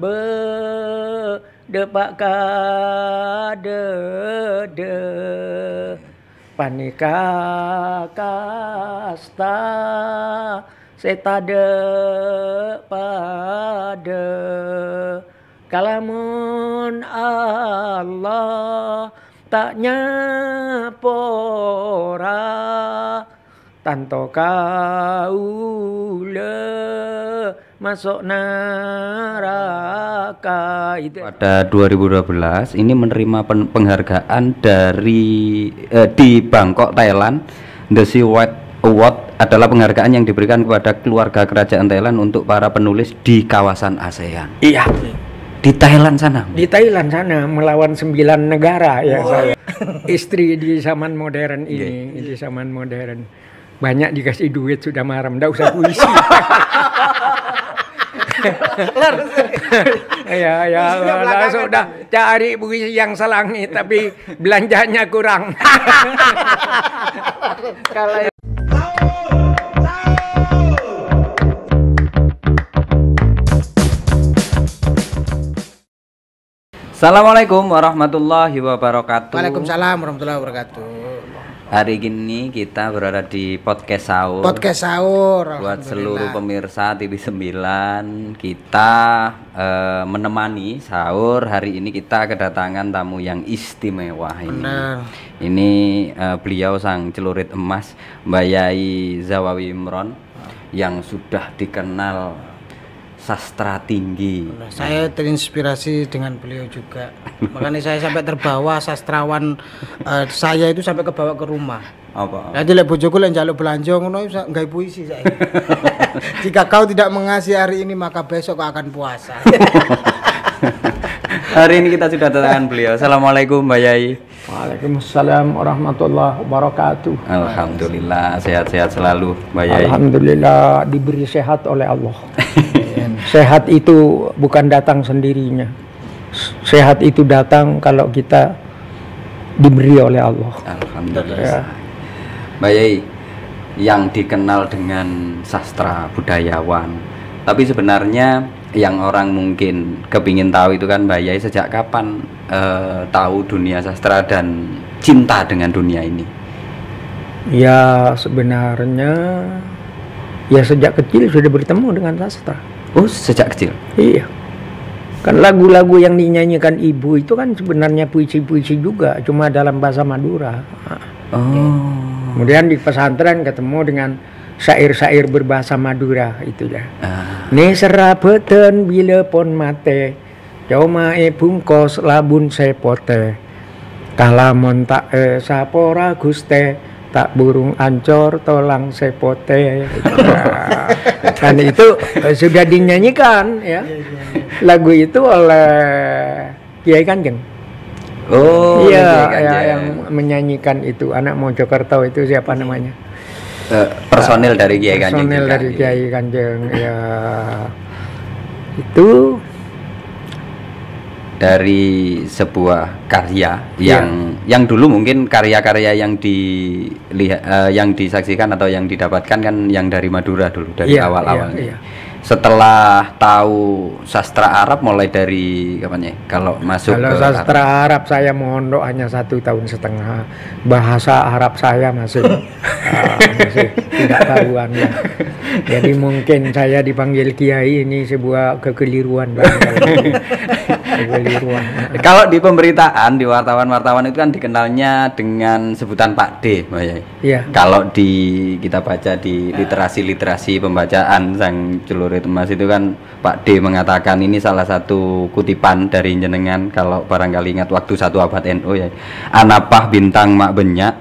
be depak kade de panika kasta setade pada kalamun Allah tak nyapora tanto kaula masuk neraka itu. Pada 2012 ini menerima penghargaan dari di Bangkok, Thailand. The Sea White Award adalah penghargaan yang diberikan kepada keluarga kerajaan Thailand untuk para penulis di kawasan ASEAN. Iya. Di Thailand sana. Di Thailand sana melawan 9 negara ya saya. Istri di zaman modern ini, di zaman modern. Banyak dikasih duit sudah marah, enggak usah puisi. ya sudah cari puisi yang selangi tapi belanjanya kurang. Kalau Assalamualaikum warahmatullahi wabarakatuh. Waalaikumsalam warahmatullahi wabarakatuh. Hari ini kita berada di podcast sahur. Podcast sahur. Buat seluruh pemirsa TV 9, kita menemani sahur. Hari ini kita kedatangan tamu yang istimewa ini. Benar. Ini beliau sang celurit emas, Mbak Yai Zawawi Imron, yang sudah dikenal sastra tinggi. Saya terinspirasi dengan beliau juga. Makanya saya sampai terbawa sastrawan saya itu sampai kebawa ke rumah. Apa? Jadi lek bojoku lek njaluk belanja ngono iso nggawe puisi saya. Jika kau tidak mengasihi hari ini maka besok kau akan puasa. Hari ini kita sudah kedatangan beliau. Assalamualaikum Mbak Yai. Waalaikumsalam warahmatullahi wabarakatuh. Alhamdulillah sehat-sehat selalu Mbak Yai. Alhamdulillah diberi sehat oleh Allah. Sehat itu bukan datang sendirinya. Sehat itu datang kalau kita diberi oleh Allah. Alhamdulillah. Ya. Mbak Yai, yang dikenal dengan sastra budayawan, tapi sebenarnya yang orang mungkin kepingin tahu itu kan Mbak Yai sejak kapan tahu dunia sastra dan cinta dengan dunia ini? Ya sebenarnya ya sejak kecil sudah bertemu dengan sastra. Oh, sejak kecil? Iya. Kan lagu-lagu yang dinyanyikan ibu itu kan sebenarnya puisi-puisi juga, cuma dalam bahasa Madura. Oh. Kemudian di pesantren ketemu dengan syair-syair berbahasa Madura itu ya. Ne serabeten bila pon mate, coma bungkos labun sepote, kalamon tak sapora guste, tak burung ancor tolang sepote. Kan itu sudah dinyanyikan ya. Lagu itu oleh Kiai Kanjeng. Oh iya ya, yang menyanyikan itu anak Mojokerto itu siapa namanya? Personil dari Kiai Kanjeng. Personil dari Kiai Kanjeng ya. Itu dari sebuah karya yang dulu mungkin karya-karya yang yang disaksikan atau yang didapatkan kan yang dari Madura dulu dari awal-awalnya. Iya. Setelah tahu sastra Arab mulai dari kapan ya? Kalau masuk ke sastra Arab saya mondok hanya 1,5 tahun. Bahasa Arab saya masih tidak tahuan ya. Jadi mungkin saya dipanggil Kiai ini sebuah kekeliruan. Kalau di pemberitaan, di wartawan-wartawan itu kan dikenalnya dengan sebutan Pak D, Mbak Yai. Iya. Kalau kita baca di literasi pembacaan sang celurit emas itu kan Pak D mengatakan ini salah satu kutipan dari jenengan kalau barangkali ingat waktu 1 abad NU ya. Anapah bintang mak benyak,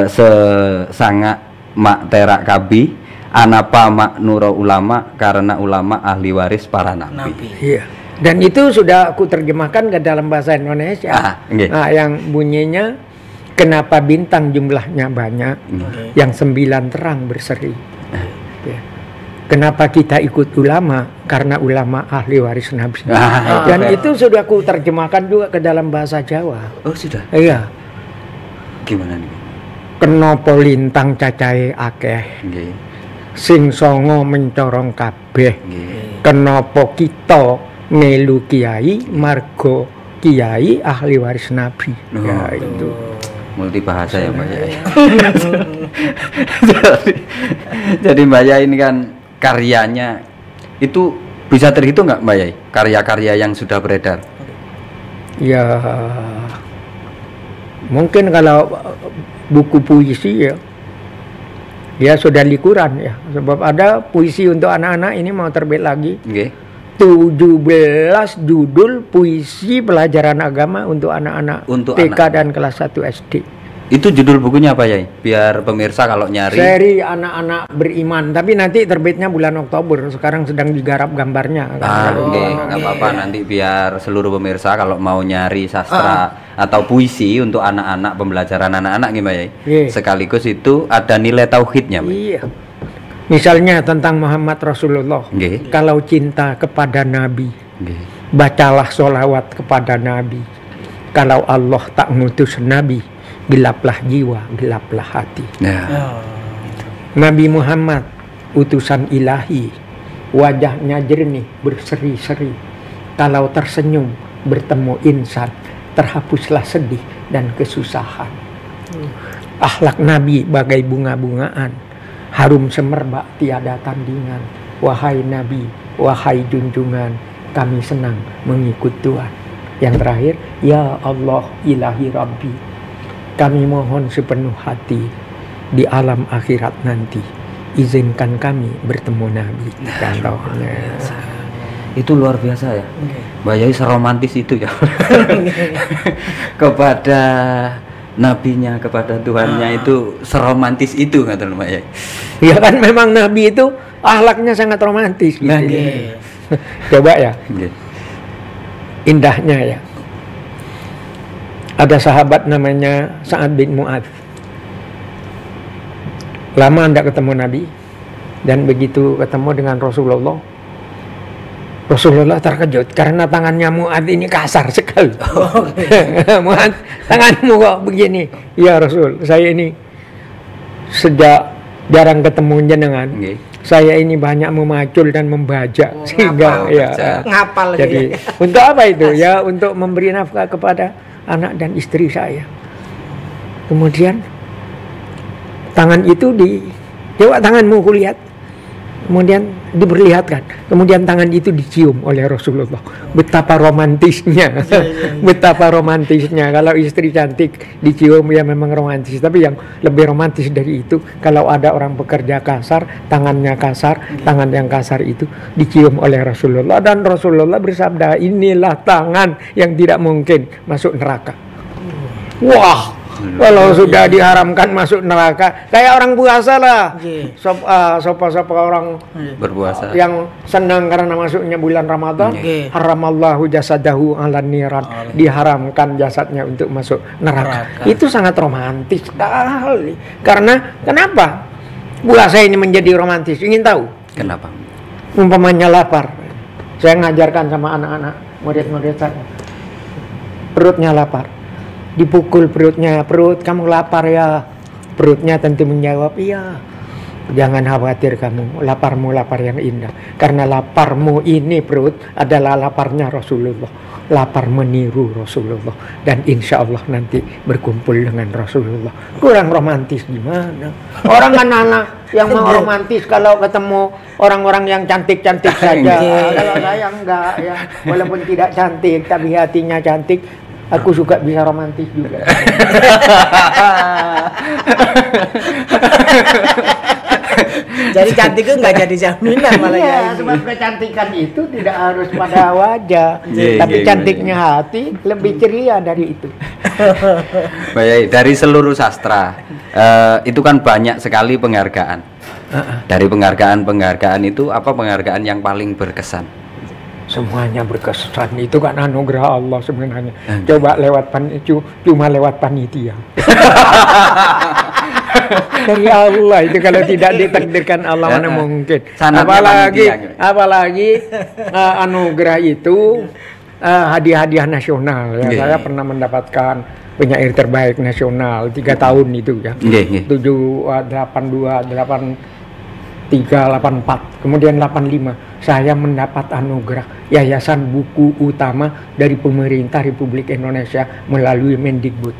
sesanga mak terak kabi, anapa mak nuro ulama karena ulama ahli waris para nabi. Iya. Dan itu sudah aku terjemahkan ke dalam bahasa Indonesia. Nah, yang bunyinya kenapa bintang jumlahnya banyak, yang 9 terang berseri. Ya. Kenapa kita ikut ulama? Karena ulama ahli waris Nabi. Dan itu sudah aku terjemahkan juga ke dalam bahasa Jawa. Oh sudah? Iya. Gimana nih? Kenapa lintang cacahe akeh? Sing songo mencorong kabeh. Kenapa kita melu kiai margo kiai ahli waris Nabi. Ya itu. Multi bahasa ya Mbak Yai. Jadi Mbak Yai ini kan karyanya itu bisa terhitung nggak Mbak Yai? Karya-karya yang sudah beredar? Ya mungkin kalau buku puisi ya sudah likuran ya, sebab ada puisi untuk anak-anak ini mau terbit lagi. 17 judul puisi pelajaran agama untuk anak-anak TK dan kelas 1 SD. Itu judul bukunya apa ya? Biar pemirsa kalau nyari. Seri anak-anak beriman, tapi nanti terbitnya bulan Oktober. Sekarang sedang digarap gambarnya. Nggak apa-apa, nanti biar seluruh pemirsa kalau mau nyari sastra atau puisi untuk anak-anak, pembelajaran anak-anak gimana ya? Sekaligus itu ada nilai tauhidnya. Iya. Misalnya tentang Muhammad Rasulullah. Kalau cinta kepada Nabi, bacalah sholawat kepada Nabi. Kalau Allah tak ngutus Nabi, gelaplah jiwa, gelaplah hati. Nabi Muhammad utusan ilahi, wajahnya jernih, berseri-seri. Kalau tersenyum bertemu insan, terhapuslah sedih dan kesusahan. Akhlak Nabi bagai bunga-bungaan, harum semerbak tiada tandingan. Wahai Nabi, wahai junjungan, kami senang mengikut Tuhan. Yang terakhir, ya Allah ilahi Rabbi, kami mohon sepenuh hati di alam akhirat nanti, izinkan kami bertemu Nabi. Contohnya itu luar biasa ya, Mbak Yai, seromantis itu ya. Kepada nabinya, kepada Tuhannya itu seromantis itu, kata Mbak Yai. Ya kan memang Nabi itu akhlaknya sangat romantis gitu. Coba ya, indahnya ya. Ada sahabat namanya Sa'ad bin Mu'adz. Lama tidak ketemu Nabi, dan begitu ketemu dengan Rasulullah, Rasulullah terkejut karena tangannya Mu'adz ini kasar sekali. Mu'adz, tanganmu kok begini? Ya Rasul, saya ini sejak jarang ketemu jenengan, saya ini banyak memacul dan membaca, sehingga ngapal. Jadi untuk apa itu? Ya untuk memberi nafkah kepada anak dan istri saya. Kemudian tangan itu coba tanganmu kulihat. Kemudian diperlihatkan. Kemudian tangan itu dicium oleh Rasulullah. Betapa romantisnya. Betapa romantisnya. Kalau istri cantik dicium ya memang romantis. Tapi yang lebih romantis dari itu, kalau ada orang bekerja kasar, tangannya kasar, tangan yang kasar itu dicium oleh Rasulullah. Dan Rasulullah bersabda, inilah tangan yang tidak mungkin masuk neraka. Wah, kalau sudah diharamkan masuk neraka, kayak orang puasa lah. Sopa orang berpuasa yang senang karena masuknya bulan Ramadan, haramallahu jasadahu ala niran, diharamkan jasadnya untuk masuk neraka. Itu sangat romantis sekali. Karena kenapa puasa ini menjadi romantis? Ingin tahu? Kenapa? Umpamanya lapar, saya ngajarkan sama anak-anak murid-murid saya, perutnya lapar, dipukul perutnya, perut kamu lapar ya? Perutnya tentu menjawab iya. Jangan khawatir kamu, laparmu lapar yang indah, karena laparmu ini perut adalah laparnya Rasulullah, lapar meniru Rasulullah, dan insya Allah nanti berkumpul dengan Rasulullah. Kurang romantis gimana? Orang anak-anak yang mau romantis kalau ketemu orang-orang yang cantik-cantik saja. Kalau saya enggak ya, walaupun tidak cantik tapi hatinya cantik. Aku suka bisa romantis juga. Jadi cantik itu nggak jadi jaminan malah ya. Sebab kecantikan itu tidak harus pada wajah, tapi cantiknya hati lebih ceria dari itu. Baik, dari seluruh sastra itu kan banyak sekali penghargaan. Dari penghargaan itu apa penghargaan yang paling berkesan? Semuanya berkesan, itu kan anugerah Allah sebenarnya. Coba cuma lewat panitia. Dari Allah itu, kalau tidak ditakdirkan Allah mana mungkin. Apalagi anugerah itu hadiah-hadiah nasional ya. Saya pernah mendapatkan penyair terbaik nasional 3 tahun itu ya. 782 384, kemudian 85 saya mendapat anugerah Yayasan Buku Utama dari pemerintah Republik Indonesia melalui Mendikbud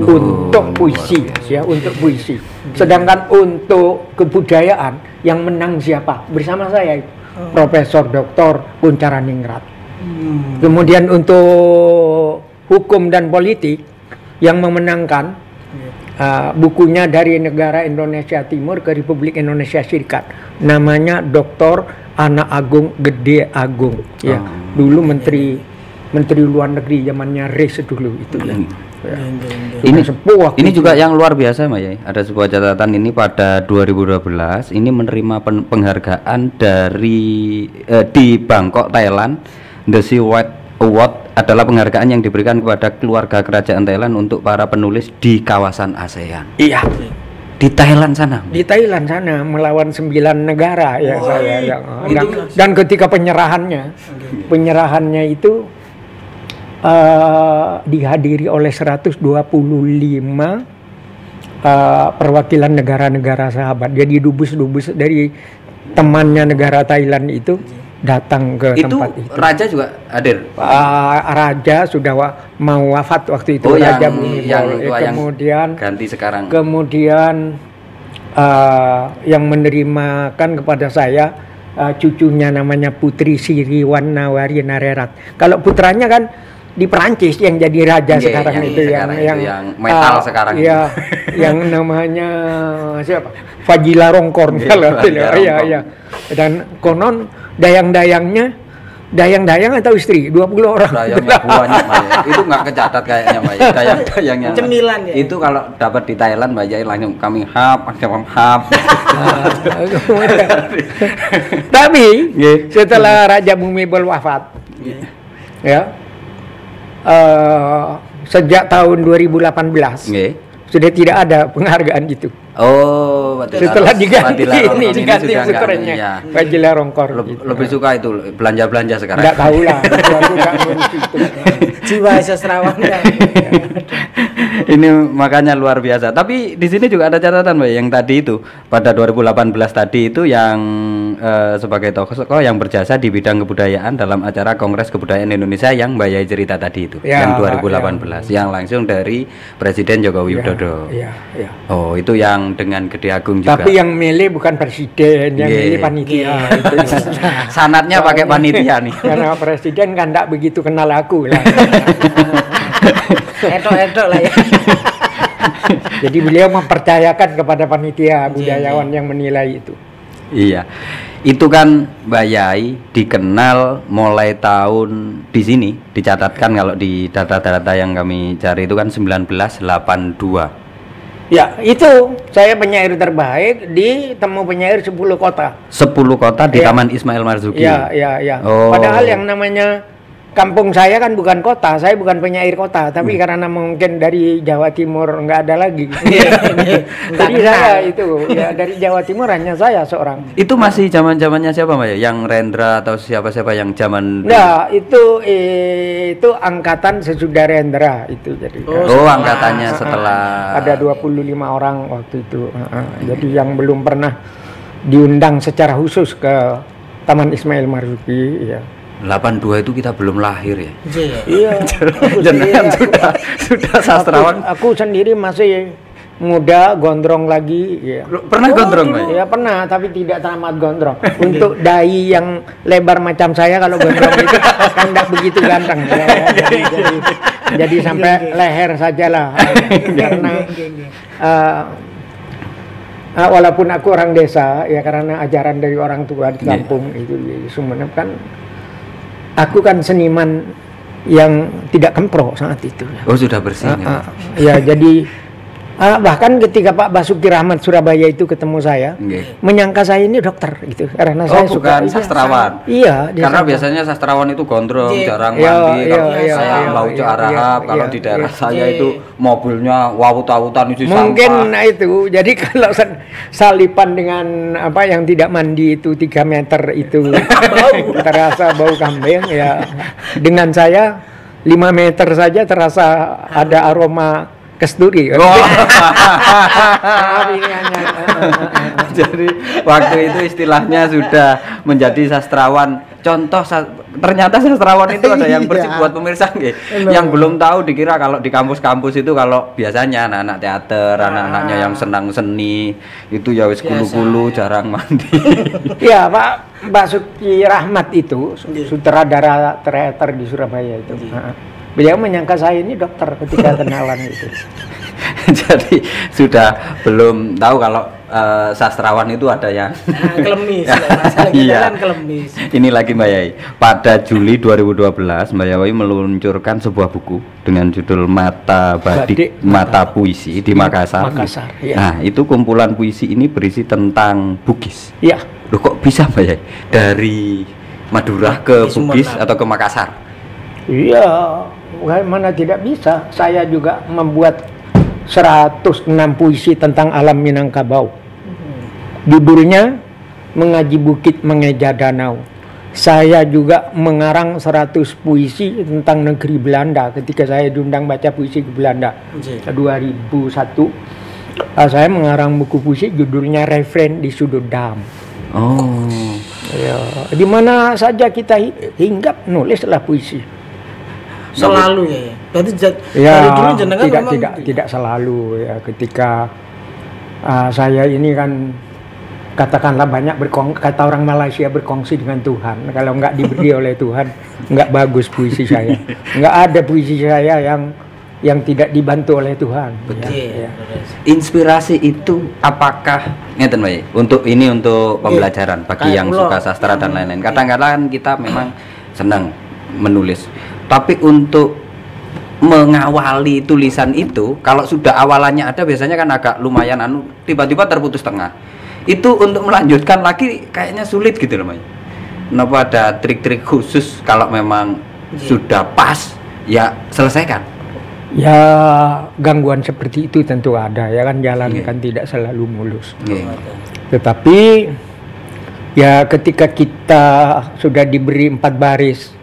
untuk puisi, ya, untuk puisi. Sedangkan untuk kebudayaan yang menang siapa? Bersama saya Profesor Dr. Kuncharaningrat. Kemudian untuk hukum dan politik yang memenangkan bukunya dari negara Indonesia Timur ke Republik Indonesia Serikat, namanya Dr. Ana Agung Gede Agung, ya. Dulu menteri luar negeri zamannya Res dulu itu, ya. Ini juga yang luar biasa, Mbak Yai. Ada sebuah catatan ini pada 2012 ini menerima penghargaan dari di Bangkok, Thailand. The Sea White Award adalah penghargaan yang diberikan kepada keluarga kerajaan Thailand untuk para penulis di kawasan ASEAN. Iya. Di Thailand sana. Di Thailand sana melawan 9 negara, ya, saya. Dan ketika penyerahannya itu dihadiri oleh 125 perwakilan negara-negara sahabat. Jadi dubes-dubes dari temannya negara Thailand itu datang ke tempat itu. Raja juga hadir. Raja sudah mau wafat waktu itu. Raja Bhumibol. Kemudian ganti sekarang. Kemudian yang menerimakan kepada saya cucunya namanya Putri Siriwan Nawari Narerat. Kalau putranya kan di Perancis yang jadi raja sekarang itu yang metal sekarang. Iya, yang namanya siapa? Fajila Rongkorn kalau tidak. Iya. Dan konon dayang atau istri 20 orang. Dayangnya banyak, Mbak. Itu nggak kecatat kayaknya, Mbak. Dayangnya. Cemilan ya. Itu kalau dapat di Thailand, Mbak Yai langsung kami hap. Tapi setelah Raja Bhumibol wafat, ya. Sejak tahun 2018 sudah tidak ada penghargaan gitu. Setelah diganti putranya Fajila Rongkor. Lebih suka itu belanja sekarang. Enggak tahu lah. Jiwa sastrawan. Ini makanya luar biasa. Tapi di sini juga ada catatan, Mbak, yang tadi itu pada 2018 tadi itu yang sebagai tokoh yang berjasa di bidang kebudayaan dalam acara Kongres Kebudayaan Indonesia yang Mbak Yai cerita tadi itu, yang 2018 yang langsung dari Presiden Joko Widodo. Oh, itu yang dengan Gede Agung juga. Tapi yang milih bukan presiden, yang milih panitia. Itu. Sanatnya pakai panitia nih. Karena presiden kan tidak begitu kenal aku lah. Edok lah ya. Jadi beliau mempercayakan kepada panitia budayawan yang menilai itu. Iya, itu kan Mbak Yai dikenal mulai tahun di sini dicatatkan kalau di data-data yang kami cari itu kan 1982. Ya, itu saya penyair terbaik di Temu Penyair 10 Kota. 10 kota di Taman Ismail Marzuki. Iya. Padahal yang namanya kampung saya kan bukan kota, saya bukan penyair kota, tapi karena mungkin dari Jawa Timur nggak ada lagi. Jadi saya itu ya dari Jawa Timur hanya saya seorang. Itu masih zamannya siapa, Mbak? Yang Rendra atau siapa yang zaman? Nah, itu angkatan sesudah Rendra itu jadi. Angkatannya setelah ada 25 orang waktu itu. Jadi yang belum pernah diundang secara khusus ke Taman Ismail Marzuki, ya. 82 itu kita belum lahir ya. Iya. Sudah sastrawan. Aku sendiri masih muda, gondrong lagi. Ya. Pernah gondrong, Mbak? Ya pernah, tapi tidak teramat gondrong. Untuk dai yang lebar macam saya kalau gondrong itu kan tidak begitu ganteng. Jadi sampai leher sajalah. Karena walaupun aku orang desa, ya karena ajaran dari orang tua di kampung itu di Sumeneb kan. Aku kan seniman yang tidak kempro saat itu. Oh, sudah bersih. Ya, jadi bahkan ketika Pak Basuki Rahmat Surabaya itu ketemu saya, menyangka saya ini dokter gitu. Karena saya bukan sastrawan. Iya, karena biasanya sastrawan itu gondrong, jarang mandi. Kalau saya mau ke Arab, kalau di daerah saya itu mobilnya wawut-wawutan itu mungkin sampah. Itu. Jadi kalau salipan dengan apa yang tidak mandi itu 3 meter itu terasa bau kambing ya. Dengan saya 5 meter saja terasa ada aroma kesturi. Oh. Jadi waktu itu istilahnya sudah menjadi sastrawan. Contoh ternyata sastrawan itu ada yang bersih buat pemirsa nggih. Yang belum tahu dikira kalau di kampus-kampus itu kalau biasanya anak-anak teater, anak-anaknya yang senang seni itu ya wis kulu-kulu jarang mandi. Iya, Pak Suki Rahmat itu sutradara teater di Surabaya itu. Beliau menyangka saya ini dokter ketika kenalan itu. Jadi sudah belum tahu kalau sastrawan itu ada yang kelemis. Iya. Kelemis. Ini lagi Mbak Yai. Pada Juli 2012 Mbak Yai meluncurkan sebuah buku dengan judul Mata Badik Mata Puisi di Makassar. Ya. Nah, itu kumpulan puisi ini berisi tentang Bugis. Iya. Loh kok bisa Mbak Yai? Dari Madura ke Bugis atau ke Makassar? Iya, mana tidak bisa. Saya juga membuat 106 puisi tentang alam Minangkabau. Judulnya Mengaji Bukit Mengeja Danau. Saya juga mengarang 100 puisi tentang negeri Belanda ketika saya diundang baca puisi ke Belanda 2001. Saya mengarang buku puisi judulnya Refrain di Sudut Dam. Oh. Ya, di mana saja kita hinggap nulislah puisi. Selalu ya. Berarti dari dulu jenengan tidak selalu ya, ketika saya ini kan katakanlah banyak kata orang Malaysia berkongsi dengan Tuhan. Kalau nggak diberi oleh Tuhan nggak bagus puisi saya. Nggak ada puisi saya yang tidak dibantu oleh Tuhan. Betul. Ya. Inspirasi itu apakah ngeten Mbak? Untuk pembelajaran bagi yang suka sastra dan lain-lain. Kadang-kadang kita memang senang menulis. Tapi untuk mengawali tulisan itu, kalau sudah awalannya ada biasanya kan agak lumayan tiba-tiba terputus tengah. Itu untuk melanjutkan lagi kayaknya sulit gitu loh, Mas. Kenapa ada trik-trik khusus kalau memang sudah pas ya selesaikan? Ya gangguan seperti itu tentu ada ya kan, jalan kan tidak selalu mulus. Tetapi ya ketika kita sudah diberi 4 baris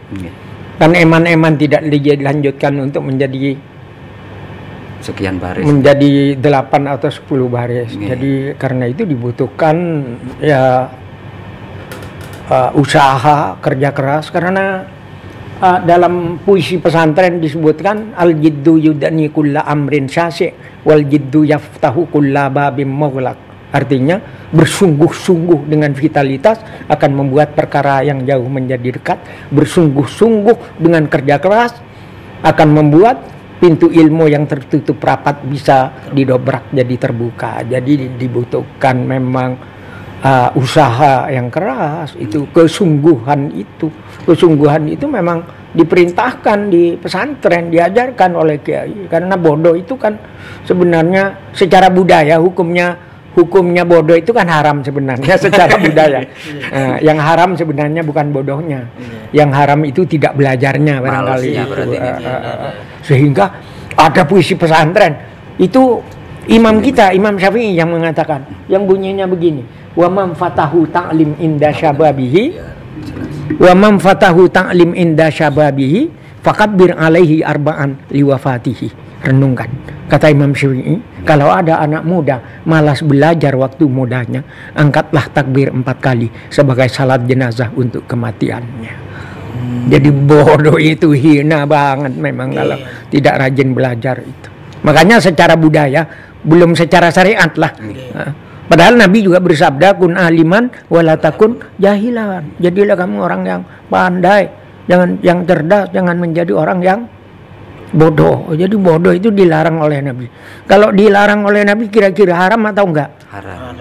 kan eman-eman tidak dilanjutkan untuk menjadi sekian baris, menjadi 8 atau 10 baris. Jadi karena itu dibutuhkan ya usaha, kerja keras. Karena dalam puisi pesantren disebutkan al-jiddu yudani kulla amrin syasi' wal jiddu yaftahu kulla babim maghlaq. Artinya bersungguh-sungguh dengan vitalitas akan membuat perkara yang jauh menjadi dekat. Bersungguh-sungguh dengan kerja keras akan membuat pintu ilmu yang tertutup rapat bisa didobrak jadi terbuka. Jadi dibutuhkan memang usaha yang keras, itu kesungguhan itu memang diperintahkan di pesantren, diajarkan oleh kiai. Karena bodoh itu kan sebenarnya secara budaya hukumnya bodoh itu kan haram sebenarnya secara budaya. Yang haram sebenarnya bukan bodohnya. Yang haram itu tidak belajarnya barangkali itu. Sehingga ada puisi pesantren itu imam kita, Imam Syafi'i yang mengatakan, yang bunyinya begini, wa man fatahu ta'lim inda syababihi wa man fatahu ta'lim inda syababihi fakabbir alaihi arba'an liwafatihi. Renungkan, kata Imam Syafi'i, kalau ada anak muda malas belajar waktu mudanya, angkatlah takbir 4 kali sebagai salat jenazah untuk kematiannya. Jadi bodoh itu hina banget memang kalau tidak rajin belajar itu. Makanya secara budaya, belum secara syariat lah. Padahal Nabi juga bersabda, kun aliman walatakun jahilan. Jadilah kamu orang yang pandai, jangan yang cerdas, jangan menjadi orang yang bodoh. Jadi bodoh itu dilarang oleh Nabi. Kalau dilarang oleh Nabi kira-kira haram atau enggak? Haram.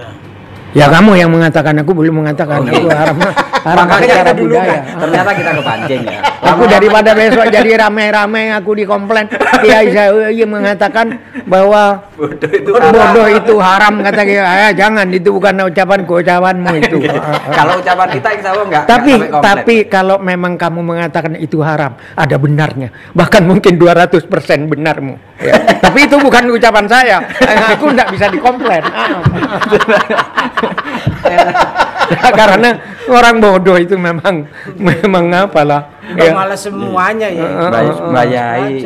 Ya kamu yang mengatakan, aku belum mengatakan aku haram. Haram secara budaya. Ternyata kita kepancing ya. Aku daripada besok jadi rame-rame aku dikomplain, Kiai saya mengatakan bahwa bodoh itu haram, kata Kiai. Jangan, itu bukan ucapanmu itu. Kalau ucapan kita insya Allah enggak. Tapi kalau memang kamu mengatakan itu haram, ada benarnya. Bahkan mungkin 200% benarmu. Ya. Tapi itu bukan ucapan saya. Aku enggak bisa dikomplain. Karena orang bodoh itu memang apalah. Ya. Malah semuanya ya. Mbak Yai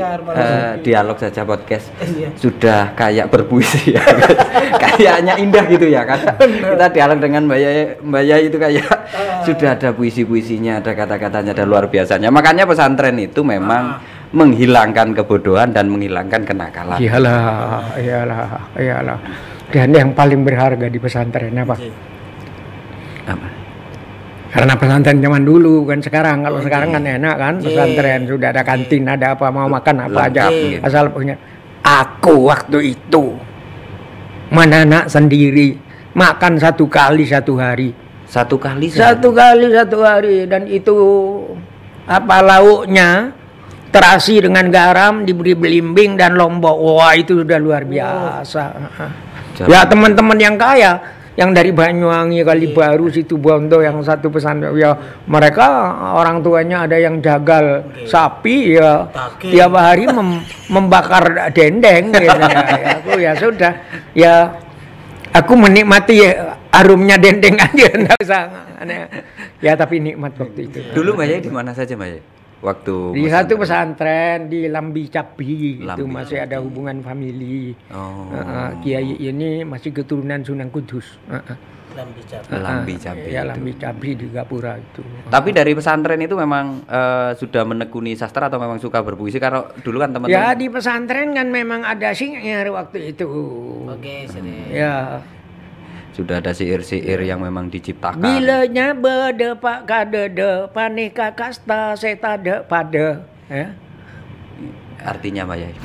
dialog saja podcast sudah kayak berpuisi ya. Kayaknya indah gitu ya kan. Kita dialog dengan Mbak Yai itu kayak sudah ada puisi-puisinya, ada kata-katanya, ada luar biasanya. Makanya pesantren itu memang menghilangkan kebodohan dan menghilangkan kenakalan. Iyalah. Dan yang paling berharga di pesantren apa? Karena pesantren zaman dulu kan, sekarang kalau sekarang kan enak kan, pesantren sudah ada kantin, ada apa, mau makan apa aja asal punya. Aku waktu itu menanak sendiri, makan 1 kali 1 hari. 1 kali 1 kali 1 hari, dan itu apa lauknya terasi dengan garam, diberi belimbing dan lombok. Wah, itu sudah luar biasa. Ya teman-teman yang kaya, yang dari Banyuwangi, Kalibaru, Situbondo, yang satu pesantren ya, mereka orang tuanya ada yang jagal sapi ya, tiap hari membakar dendeng gitu. Aku ya sudah ya, aku menikmati harumnya dendeng aja, enggak usah ya, tapi nikmat waktu itu. Dulu Mbak Yai di mana saja Mbak Yai? Waktu di satu pesantren di Lambi Cabi, itu masih ada hubungan famili. Kiai ini masih keturunan Sunan Kudus. Lambi Cabi. Ya, Lambi Cabi di Gapura itu. Tapi dari pesantren itu memang sudah menekuni sastra atau memang suka berpuisi? Karena dulu kan teman-teman. Ya di pesantren kan memang ada syair waktu itu. Oke, ya. Sudah ada syair-syair yang memang diciptakan. Bilanya bedepak kadede panika kasta setade pada. Ya. Artinya Mbak Yai.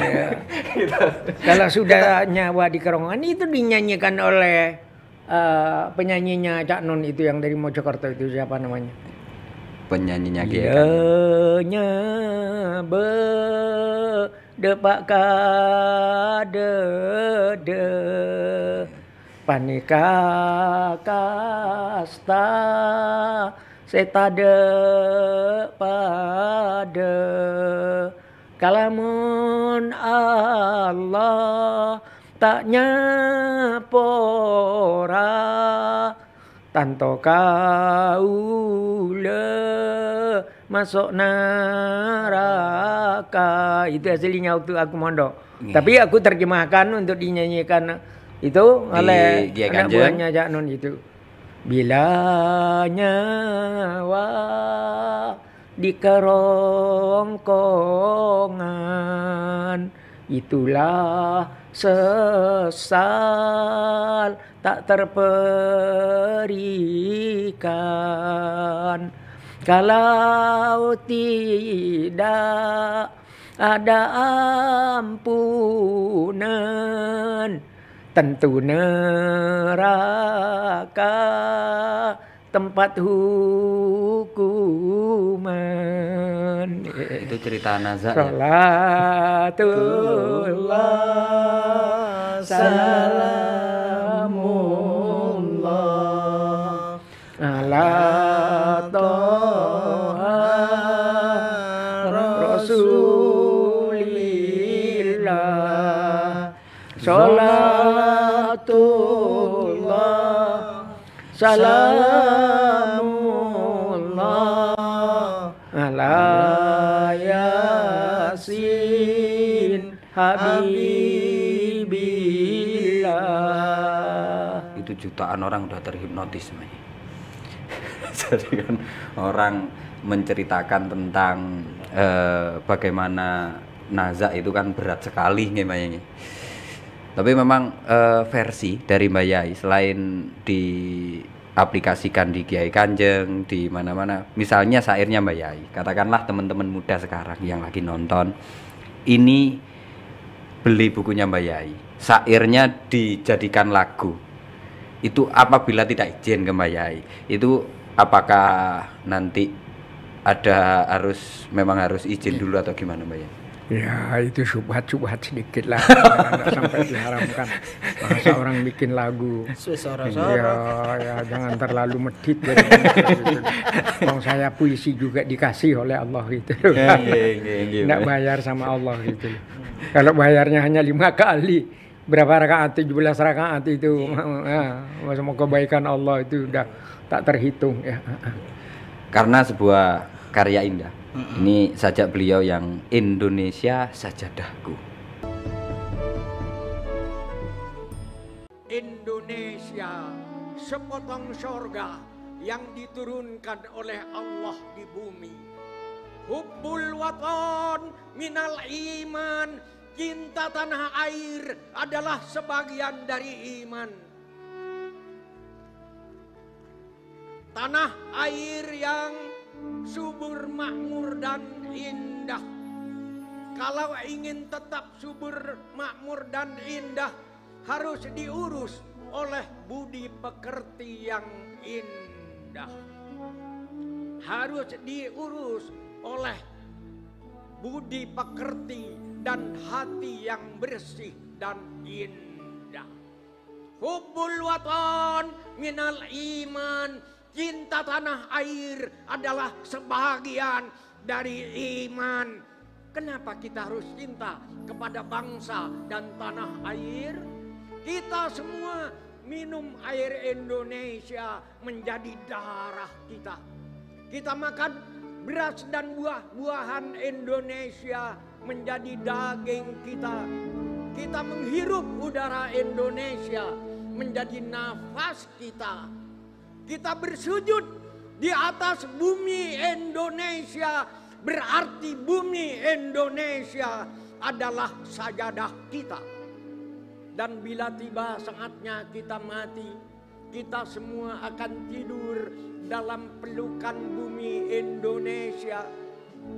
Ya. Kalau sudah nyawa di kerongkongan itu dinyanyikan oleh penyanyinya Cak Nun itu yang dari Mojokerto itu, siapa namanya? Penyanyinya Bilanya depak kadede panika kasta setade pada kalamun Allah tak nyapora tanto kaula masuk neraka. Itu aslinya waktu aku mondok. Tapi aku terjemahkan untuk dinyanyikan itu oleh anak buahnya Cak Nun itu. Bila nyawa di kerongkongan, itulah sesal tak terperikan. Kalau tidak ada ampunan, tentu neraka tempat hukuman. Itu cerita Nazak. Salatullah salamullah ala toha rasulillah. Salatullah salamullah ala yasin habibillah. Itu jutaan orang udah terhipnotis semuanya. Jadi kan orang menceritakan tentang bagaimana nazak itu kan berat sekali namanya. Tapi memang versi dari Mbak Yai selain diaplikasikan di Kiai Kanjeng di mana-mana, misalnya syairnya Mbak Yai, katakanlah teman-teman muda sekarang yang lagi nonton ini beli bukunya Mbak Yai, syairnya dijadikan lagu, itu apabila tidak izin ke Mbak Yai, itu apakah nanti ada memang harus izin dulu atau gimana Mbak Yai? Ya itu subhat sedikit lah, nggak sampai diharamkan. Masa orang bikin lagu, ya jangan terlalu medit. Kalau saya puisi juga dikasih oleh Allah gitu, nggak bayar sama Allah gitu. Kalau bayarnya hanya 5 kali, berapa rakaat, 17 rakaat itu. Semua kebaikan Allah itu udah tak terhitung ya. Karena sebuah karya indah. Ini sajak beliau yang Indonesia Sajadahku. Indonesia sepotong sorga yang diturunkan oleh Allah di bumi. Hubbul watan minal iman, cinta tanah air adalah sebagian dari iman. Tanah air yang subur, makmur dan indah. Kalau ingin tetap subur, makmur dan indah, harus diurus oleh budi pekerti yang indah. Harus diurus oleh budi pekerti dan hati yang bersih dan indah. Hubbul watan minal iman, cinta tanah air adalah sebagian dari iman. Kenapa kita harus cinta kepada bangsa dan tanah air? Kita semua minum air Indonesia menjadi darah kita. Kita makan beras dan buah-buahan Indonesia menjadi daging kita. Kita menghirup udara Indonesia menjadi nafas kita. Kita bersujud di atas bumi Indonesia, berarti bumi Indonesia adalah sajadah kita. Dan bila tiba saatnya kita mati, kita semua akan tidur dalam pelukan bumi Indonesia.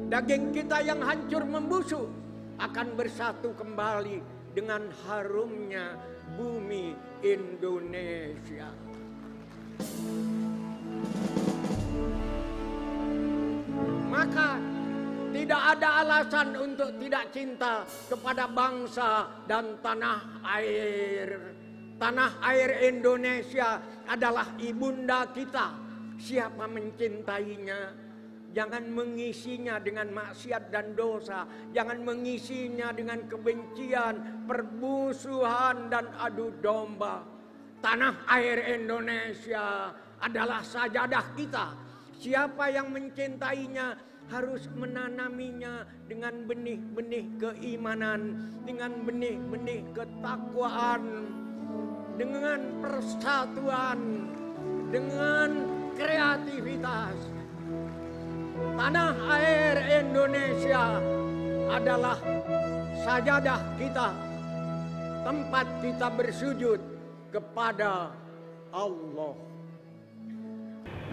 Daging kita yang hancur membusuk akan bersatu kembali dengan harumnya bumi Indonesia. Maka tidak ada alasan untuk tidak cinta kepada bangsa dan tanah air. Tanah air Indonesia adalah ibunda kita. Siapa mencintainya, jangan mengisinya dengan maksiat dan dosa. Jangan mengisinya dengan kebencian, permusuhan dan adu domba. Tanah air Indonesia adalah sajadah kita. Siapa yang mencintainya harus menanaminya dengan benih-benih keimanan, dengan benih-benih ketakwaan, dengan persatuan, dengan kreativitas. Tanah air Indonesia adalah sajadah kita, tempat kita bersujud kepada Allah.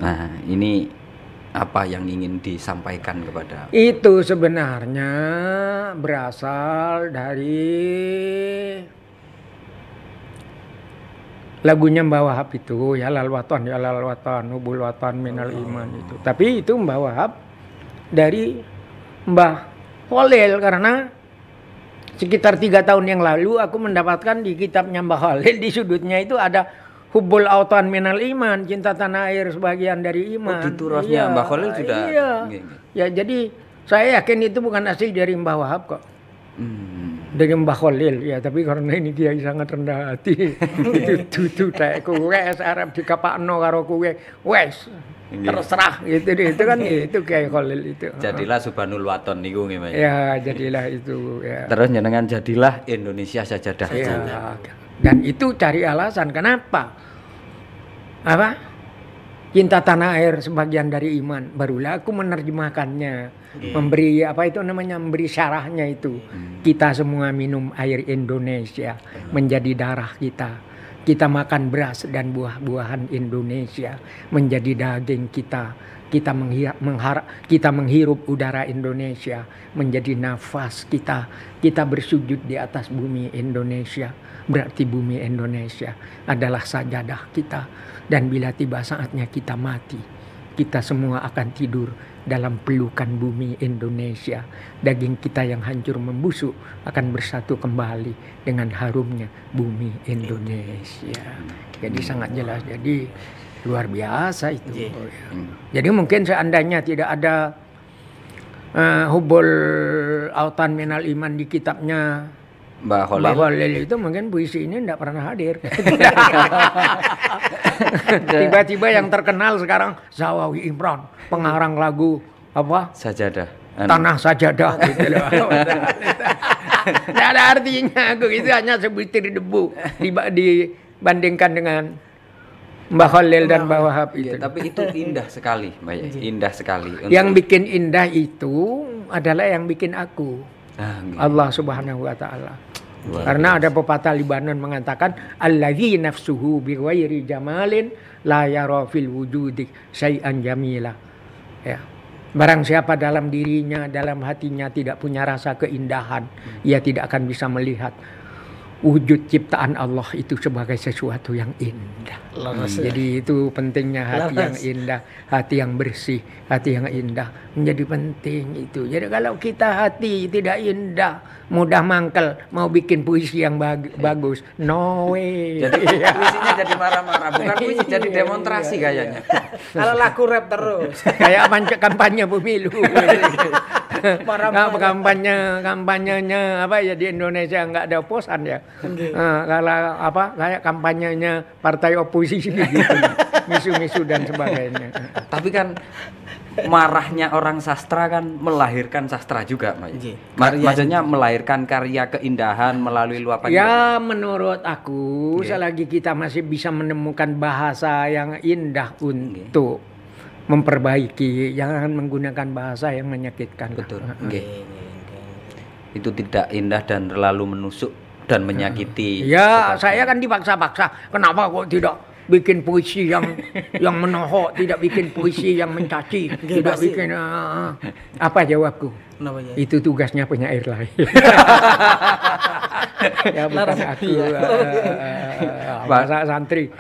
Nah, ini apa yang ingin disampaikan kepada? Itu sebenarnya berasal dari lagunya Mbah Wahab itu, ya lal watan, hubul watan minal iman itu. Tapi itu Mbah Wahab dari Mbah Khalil, karena sekitar 3 tahun yang lalu aku mendapatkan di kitabnya Mbah Khalil, di sudutnya itu ada hubbul autan minal iman, cinta tanah air sebagian dari iman. Di turasnya Mbah Khalil sudah. Iya. Ya, jadi saya yakin itu bukan asli dari Mbah Wahab kok. Dari Mbah Khalil ya, tapi karena ini kiai sangat rendah hati. Itu tak kowe Arab dikapakno karo kowe wes terserah gitu deh. Itu kan itu Kiai Khalil itu. Jadilah Subhanul Waton niku nggih, Mas. Ya, jadilah itu ya. Terus jenengan jadilah Indonesia Sajadah. Ya. Dan itu cari alasan kenapa? Apa? Cinta tanah air sebagian dari iman. Barulah aku menerjemahkannya, memberi apa itu namanya, memberi syarahnya itu. Kita semua minum air Indonesia menjadi darah kita. Kita makan beras dan buah-buahan Indonesia menjadi daging kita. Kita menghirup udara Indonesia menjadi nafas kita. Kita bersujud di atas bumi Indonesia. Berarti bumi Indonesia adalah sajadah kita. Dan bila tiba saatnya kita mati, kita semua akan tidur dalam pelukan bumi Indonesia. Daging kita yang hancur membusuk akan bersatu kembali dengan harumnya bumi Indonesia. Jadi sangat jelas. Jadi luar biasa itu. Jadi mungkin seandainya tidak ada hubbul autan minal iman di kitabnya Mbah Khalil. Mbah Khalil itu mungkin puisi ini tidak pernah hadir. Tiba-tiba yang terkenal sekarang Zawawi Imran, pengarang lagu apa? Sajadah. Tanah Sajadah gitu loh. Tidak ada artinya aku, itu hanya sebutir debu dibandingkan dengan Mbah Khalil dan Mbah Wahab itu. Ya, tapi itu indah sekali, Mbak Yai. Indah sekali. Yang bikin indah itu adalah yang bikin aku. Allah Subhanahu wa taala. Karena ada pepatah Libanon mengatakan allazi nafsuhu bi ghairi jamalin la yara fil wujudi syai'an jamila. Ya. Barang siapa dalam dirinya, dalam hatinya tidak punya rasa keindahan, ia tidak akan bisa melihat wujud ciptaan Allah itu sebagai sesuatu yang indah. Jadi itu pentingnya hati yang indah, hati yang bersih, hati yang indah menjadi penting itu. Jadi kalau kita hati tidak indah, mudah mangkel, mau bikin puisi yang bagus, no way. Jadi puisinya jadi marah-marah, bukan puisi jadi demonstrasi kayaknya. Kalau lagu rap terus. Kayak kampanye pemilu. Kampanyenya apa ya di Indonesia nggak ada oposan ya. Kalau apa kayak kampanyenya partai oposisi gitu, misu-misu dan sebagainya. Tapi kan marahnya orang sastra kan melahirkan sastra juga, maksudnya melahirkan karya keindahan melalui luapan. Ya menurut aku selagi kita masih bisa menemukan bahasa yang indah untuk memperbaiki, jangan menggunakan bahasa yang menyakitkan. Betul. Itu tidak indah dan terlalu menusuk dan menyakiti. Ya, saya kan dipaksa-paksa. Kenapa kok tidak bikin puisi yang menohok, tidak bikin puisi yang mencaci, tidak bikin apa jawabku? Itu tugasnya penyair lain. Ya bukan aku. Bahasa santri.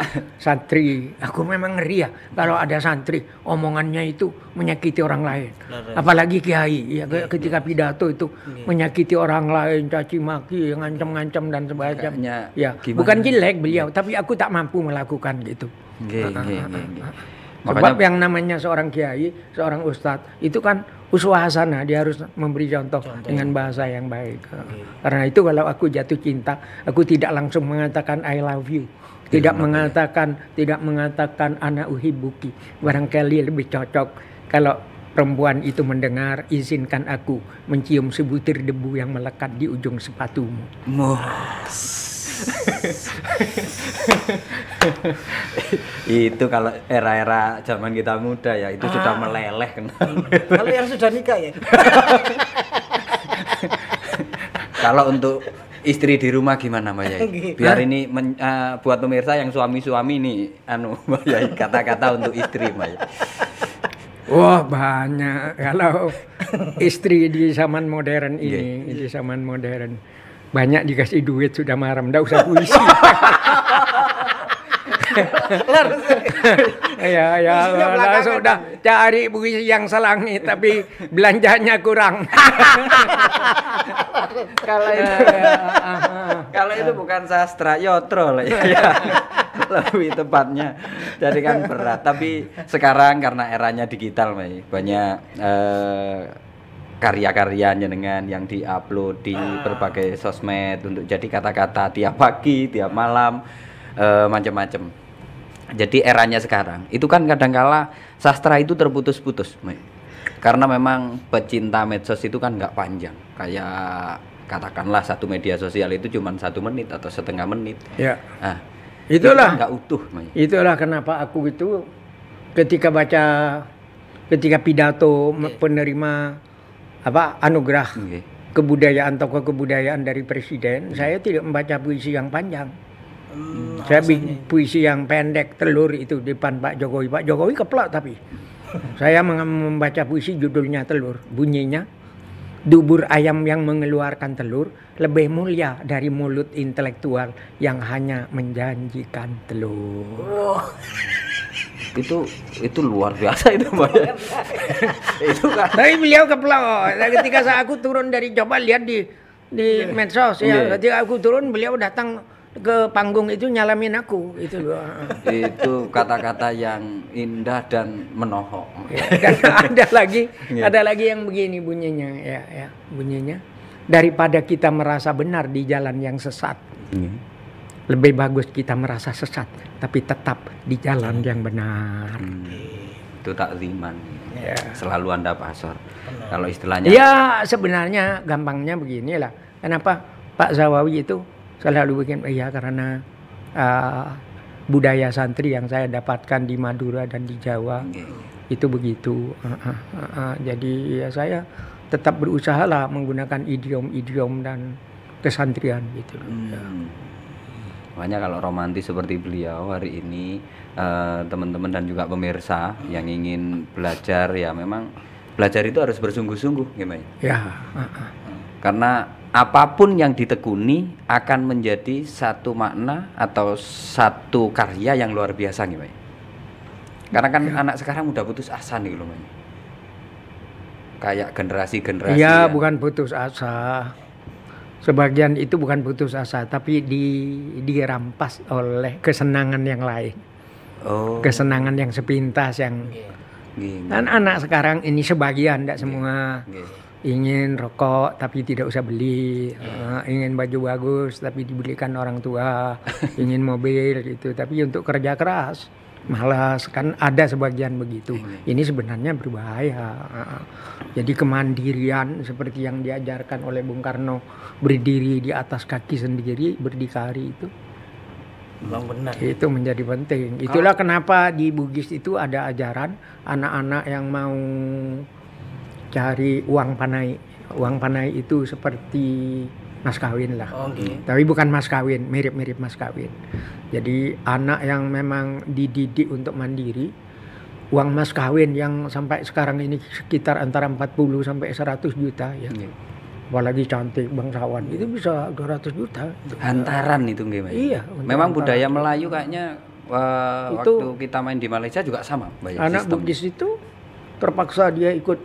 Aku memang ngeri ya kalau ada santri omongannya itu menyakiti orang lain. Apalagi kiai, ya ketika pidato itu menyakiti orang lain, caci maki, ngancam-ngancam dan sebagainya. Ya, bukan jelek beliau, tapi aku tak mampu melakukan gitu. Sebab yang namanya seorang kiai, seorang ustadz itu kan uswah hasanah, dia harus memberi contoh dengan bahasa yang baik. Karena itu kalau aku jatuh cinta, aku tidak langsung mengatakan I love you, tidak mengatakan ana uhibbuki. Barangkali lebih cocok kalau perempuan itu mendengar, izinkan aku mencium sebutir debu yang melekat di ujung sepatumu. Itu kalau era-era zaman kita muda ya, itu sudah meleleh. Kalau yang sudah nikah ya. Kalau untuk istri di rumah gimana Mbak Yai? Biar ini buat pemirsa yang suami-suami nih Mbak Yai, kata-kata untuk istri Mbak Yai. Wah banyak. Kalau istri di zaman modern ini, di zaman modern banyak dikasih duit sudah marah, nggak usah puisi. Ya, sudah cari puisi yang selangit tapi belanjanya kurang. Kalau itu bukan sastra, yotro lah ya. Lebih tepatnya. Jadi kan berat. Tapi sekarang karena eranya digital, banyak karya-karyanya dengan yang diupload di berbagai sosmed untuk jadi kata-kata tiap pagi, tiap malam, macam-macam. Jadi eranya sekarang itu kan kadangkala sastra itu terputus-putus, karena memang pecinta medsos itu kan nggak panjang, kayak katakanlah satu media sosial itu cuma 1 menit atau setengah menit. Ya. Nah, itulah nggak utuh. Itulah kenapa aku itu ketika pidato penerima anugerah kebudayaan, tokoh kebudayaan dari presiden, saya tidak membaca puisi yang panjang. Saya puisi yang pendek, telur itu di depan Pak Jokowi. Pak Jokowi keplak tapi saya membaca puisi judulnya telur. Bunyinya, dubur ayam yang mengeluarkan telur lebih mulia dari mulut intelektual yang hanya menjanjikan telur. Itu luar biasa itu Mbak. Itu kan. Tapi beliau keplok. Ketika aku turun dari, coba lihat di medsos ya. Ketika aku turun beliau datang ke panggung itu nyalamin aku itu loh. Itu kata-kata yang indah dan menohok. Dan ada lagi yang begini bunyinya ya bunyinya. daripada kita merasa benar di jalan yang sesat. Lebih bagus kita merasa sesat tapi tetap di jalan yang benar. Itu takziman. Ya. Selalu Anda pasor. Kalau istilahnya ya sebenarnya gampangnya beginilah. Kenapa Pak Zawawi itu selalu bikin karena budaya santri yang saya dapatkan di Madura dan di Jawa itu begitu. Jadi ya saya tetap berusaha lah menggunakan idiom-idiom dan kesantrian gitu. Makanya kalau romantis seperti beliau hari ini, teman-teman dan juga pemirsa yang ingin belajar, ya memang belajar itu harus bersungguh-sungguh gimana? Ya. Karena apapun yang ditekuni akan menjadi satu makna atau satu karya yang luar biasa gimana? Karena kan anak sekarang udah putus asa nih loh, kayak generasi-generasi. Ya, bukan putus asa. Sebagian itu bukan putus asa, tapi dirampas oleh kesenangan yang lain. Kesenangan yang sepintas yang kan anak sekarang ini sebagian, tidak semua. Ingin rokok tapi tidak usah beli, ingin baju bagus tapi dibelikan orang tua, ingin mobil gitu, tapi untuk kerja keras malas, kan ada sebagian begitu. Ini sebenarnya berbahaya. Jadi kemandirian seperti yang diajarkan oleh Bung Karno, berdiri di atas kaki sendiri, berdikari, itu Bang benar. Itu menjadi penting. Itulah kenapa di Bugis itu ada ajaran anak-anak yang mau cari uang panai. Uang panai itu seperti mas kawin lah. Tapi bukan mas kawin, mirip-mirip mas kawin. Jadi anak yang memang dididik untuk mandiri, uang mas kawin yang sampai sekarang ini sekitar antara 40 sampai 100 juta ya. Apalagi cantik bangsawan itu bisa 200 juta. Hantaran itu gimana? Iya. Memang budaya Melayu kayaknya waktu kita main di Malaysia juga sama. Anak Bugis itu terpaksa dia ikut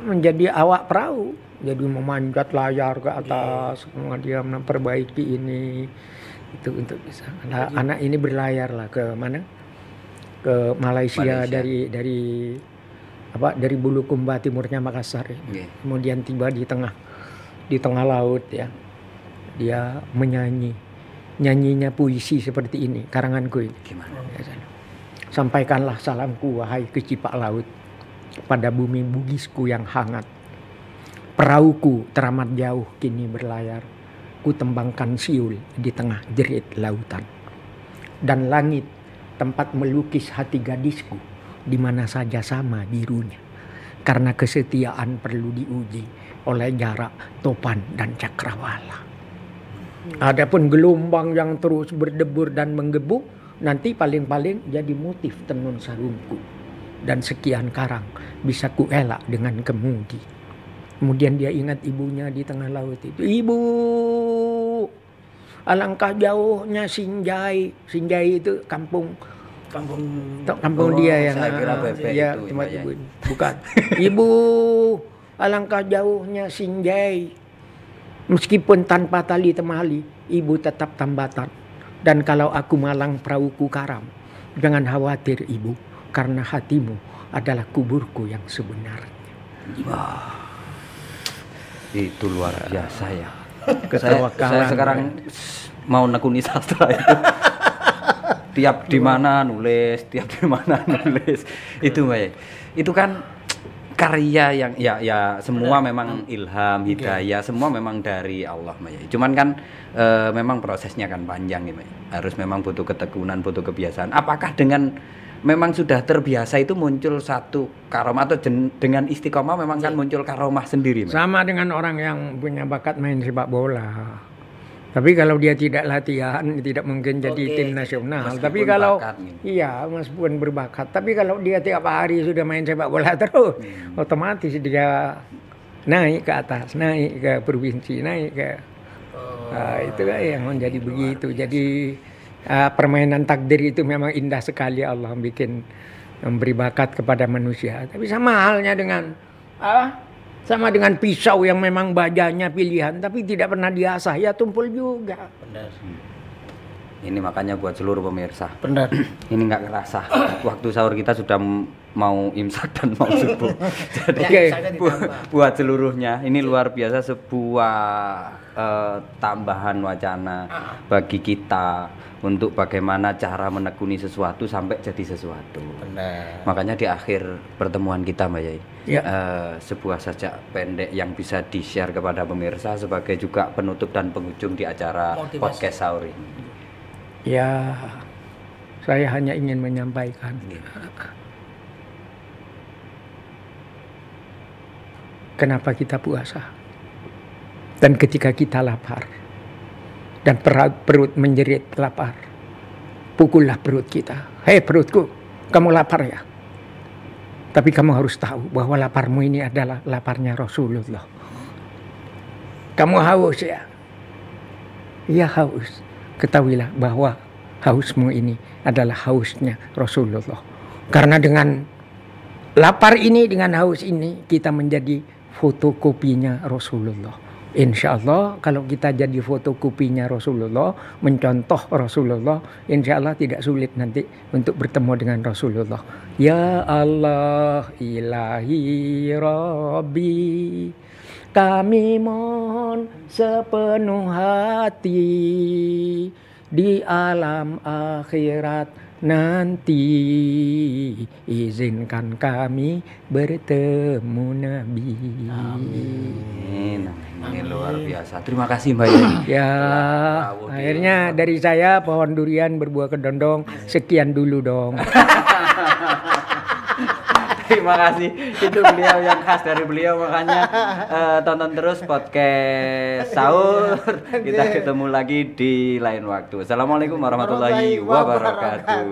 menjadi awak perahu. Jadi memanjat layar ke atas, dia memperbaiki ini itu untuk bisa. Nah, anak ini berlayar lah ke mana? Ke Malaysia. dari Bulukumba, timurnya Makassar. Kemudian tiba di tengah laut ya. Dia menyanyi. Nyanyinya puisi seperti ini, karanganku ini. Gimana? Sampaikanlah salamku wahai kecipak laut pada bumi Bugisku yang hangat. Perahuku teramat jauh kini berlayar, ku tembangkan siul di tengah jerit lautan. Dan langit tempat melukis hati gadisku, di mana saja sama birunya. Karena kesetiaan perlu diuji oleh jarak, topan, dan cakrawala. Adapun gelombang yang terus berdebur dan menggebu, nanti paling-paling jadi motif tenun sarungku. Dan sekian karang bisa ku elak dengan kemudi. Kemudian dia ingat ibunya di tengah laut itu. Ibu, alangkah jauhnya Sinjai. Sinjai itu kampung dia yang tempat ibu. Bukan. Ibu, alangkah jauhnya Sinjai. Meskipun tanpa tali temali, ibu tetap tambatan. Dan kalau aku malang perahuku karam, jangan khawatir ibu, karena hatimu adalah kuburku yang sebenarnya. Wah. Itu luar biasa ya. Saya sekarang mau nekuni sastra itu. Tiap di mana nulis, itu Mbak. Itu kan karya yang ya semua memang ilham, hidayah, semua memang dari Allah Mbak. Cuman kan memang prosesnya kan panjang Mbak. Harus memang butuh ketekunan, butuh kebiasaan. Apakah dengan memang sudah terbiasa itu muncul satu karomah, atau dengan istiqomah memang kan muncul karomah sendiri? Sama dengan orang yang punya bakat main sepak bola. Tapi kalau dia tidak latihan, tidak mungkin jadi tim nasional. Meskipun tapi kalau meskipun berbakat. Tapi kalau dia tiap hari sudah main sepak bola terus, otomatis dia naik ke atas, naik ke provinsi, naik ke itu yang menjadi begitu. Jadi permainan takdir itu memang indah sekali. Allah memberi bakat kepada manusia. Tapi sama halnya sama dengan pisau yang memang bajanya pilihan tapi tidak pernah diasah, ya tumpul juga. Benar. Ini makanya buat seluruh pemirsa. Benar. Ini nggak kerasa. Waktu sahur kita sudah mau imsak dan mau subuh. Jadi buat seluruhnya ini luar biasa sebuah tambahan wacana bagi kita untuk bagaimana cara menekuni sesuatu sampai jadi sesuatu. Benar. Makanya di akhir pertemuan kita Mbak Yai, Ya. sebuah sajak pendek yang bisa di-share kepada pemirsa sebagai juga penutup dan penghujung di acara Motivasi. podcast sahur ini. Ya, saya hanya ingin menyampaikan kenapa kita puasa. Dan ketika kita lapar dan perut menjerit lapar, pukullah perut kita. Hei perutku, kamu lapar ya? Tapi kamu harus tahu bahwa laparmu ini adalah laparnya Rasulullah. Kamu haus ya? Iya haus. Ketahuilah bahwa hausmu ini adalah hausnya Rasulullah. Karena dengan lapar ini, dengan haus ini, kita menjadi fotokopinya Rasulullah. Insya Allah kalau kita jadi fotokopinya Rasulullah, mencontoh Rasulullah, insya Allah tidak sulit nanti untuk bertemu dengan Rasulullah. Ya Allah ilahi Rabbi, kami mohon sepenuh hati di alam akhirat nanti, izinkan kami bertemu Nabi. Amin. Ini luar biasa. Terima kasih Mbak Yai. Ya, akhirnya dari saya pohon durian berbuah kedondong. Sekian dulu dong. Terima kasih. Itu beliau yang khas dari beliau, makanya tonton terus podcast sahur. Kita ketemu lagi di lain waktu. Assalamualaikum warahmatullahi wabarakatuh.